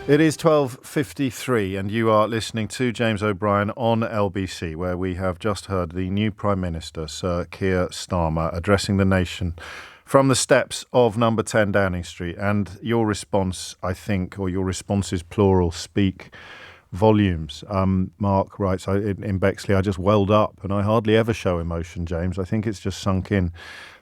It is 12:53 and you are listening to James O'Brien on LBC, where we have just heard the new Prime Minister, Sir Keir Starmer, addressing the nation from the steps of number 10 Downing Street. And your response, I think, or your responses plural, speak volumes. Mark writes, in Bexley, I just welled up and I hardly ever show emotion, James. I think it's just sunk in.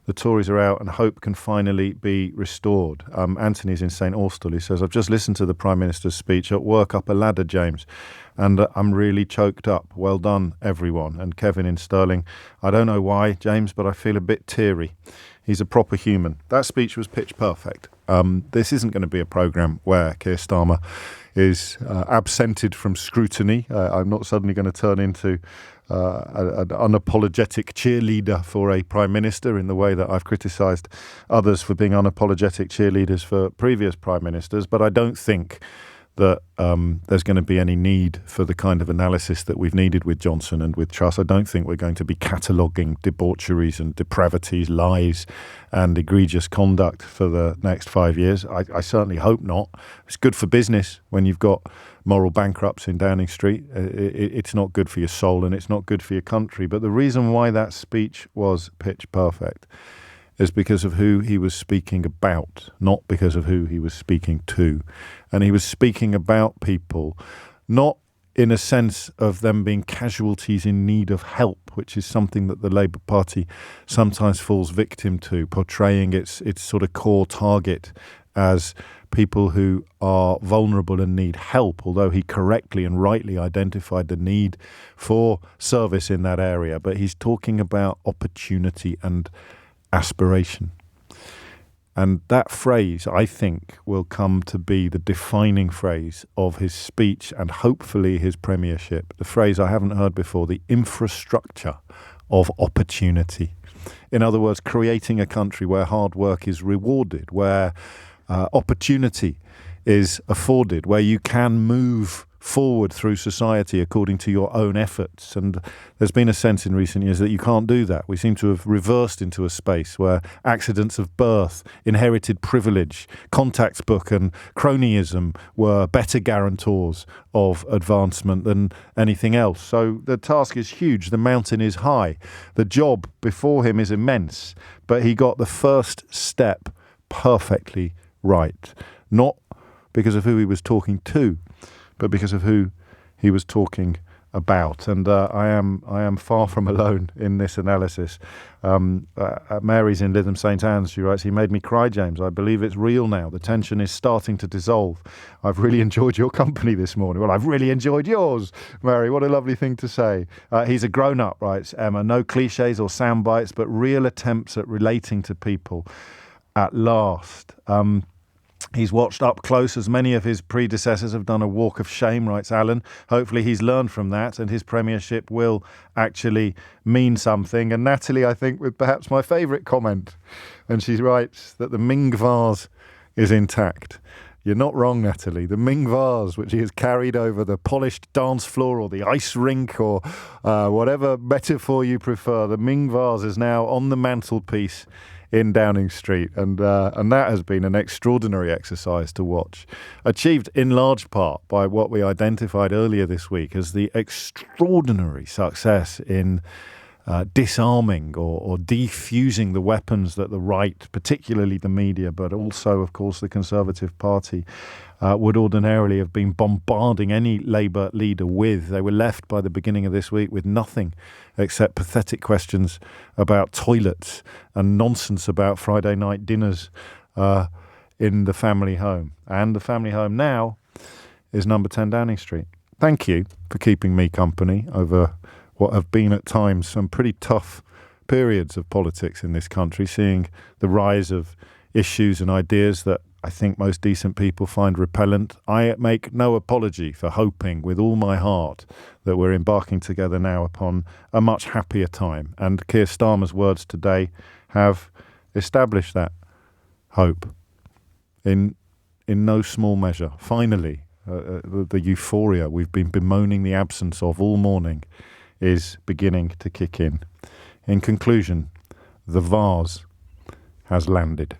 The Tories are out and hope can finally be restored. Anthony's in St Austell. He says, I've just listened to the Prime Minister's speech at work up a ladder, James, and I'm really choked up. Well done, everyone. And Kevin in Stirling, I don't know why, James, but I feel a bit teary. He's a proper human. That speech was pitch perfect. This isn't going to be a programme where Keir Starmer is absented from scrutiny. I'm not suddenly going to turn into an unapologetic cheerleader for a Prime Minister in the way that I've criticised others for being unapologetic cheerleaders for previous Prime Ministers. But I don't think that there's going to be any need for the kind of analysis that we've needed with Johnson and with Truss. I don't think we're going to be cataloguing debaucheries and depravities, lies and egregious conduct for the next 5 years. I certainly hope not. It's good for business when you've got moral bankrupts in Downing Street. It's not good for your soul and it's not good for your country. But the reason why that speech was pitch perfect is because of who he was speaking about, not because of who he was speaking to. And he was speaking about people, not in a sense of them being casualties in need of help, which is something that the Labour Party sometimes falls victim to, portraying its sort of core target as people who are vulnerable and need help, although he correctly and rightly identified the need for service in that area. But he's talking about opportunity and aspiration. And that phrase, I think, will come to be the defining phrase of his speech and hopefully his premiership. The phrase I haven't heard before, the infrastructure of opportunity. In other words, creating a country where hard work is rewarded, where opportunity is afforded, where you can move forward through society according to your own efforts. And there's been a sense in recent years that you can't do that. We seem to have reversed into a space where accidents of birth, inherited privilege, contacts book and cronyism were better guarantors of advancement than anything else. So the task is huge. The mountain is high. The job before him is immense. But he got the first step perfectly right. Not because of who he was talking to, but because of who he was talking about. And I am far from alone in this analysis. Mary's in Lytham St Anne's. She writes, he made me cry, James. I believe it's real now. The tension is starting to dissolve. I've really enjoyed your company this morning. Well, I've really enjoyed yours, Mary. What a lovely thing to say. He's a grown-up, writes Emma. No cliches or sound bites, but real attempts at relating to people at last. He's watched up close as many of his predecessors have done a walk of shame, writes Alan. Hopefully he's learned from that and his premiership will actually mean something. And Natalie, I think, with perhaps my favourite comment, and she writes that the Ming vase is intact. You're not wrong, Natalie. The Ming vase, which he has carried over the polished dance floor or the ice rink or whatever metaphor you prefer, the Ming vase is now on the mantelpiece in Downing Street, and that has been an extraordinary exercise to watch, achieved in large part by what we identified earlier this week as the extraordinary success in disarming or defusing the weapons that the right, particularly the media, but also, of course, the Conservative Party, would ordinarily have been bombarding any Labour leader with. They were left by the beginning of this week with nothing except pathetic questions about toilets and nonsense about Friday night dinners in the family home. And the family home now is number 10 Downing Street. Thank you for keeping me company over what have been at times some pretty tough periods of politics in this country, seeing the rise of issues and ideas that I think most decent people find repellent. I make no apology for hoping with all my heart that we're embarking together now upon a much happier time. And Keir Starmer's words today have established that hope in no small measure. Finally, the euphoria we've been bemoaning the absence of all morning is beginning to kick in. In conclusion, the vase has landed.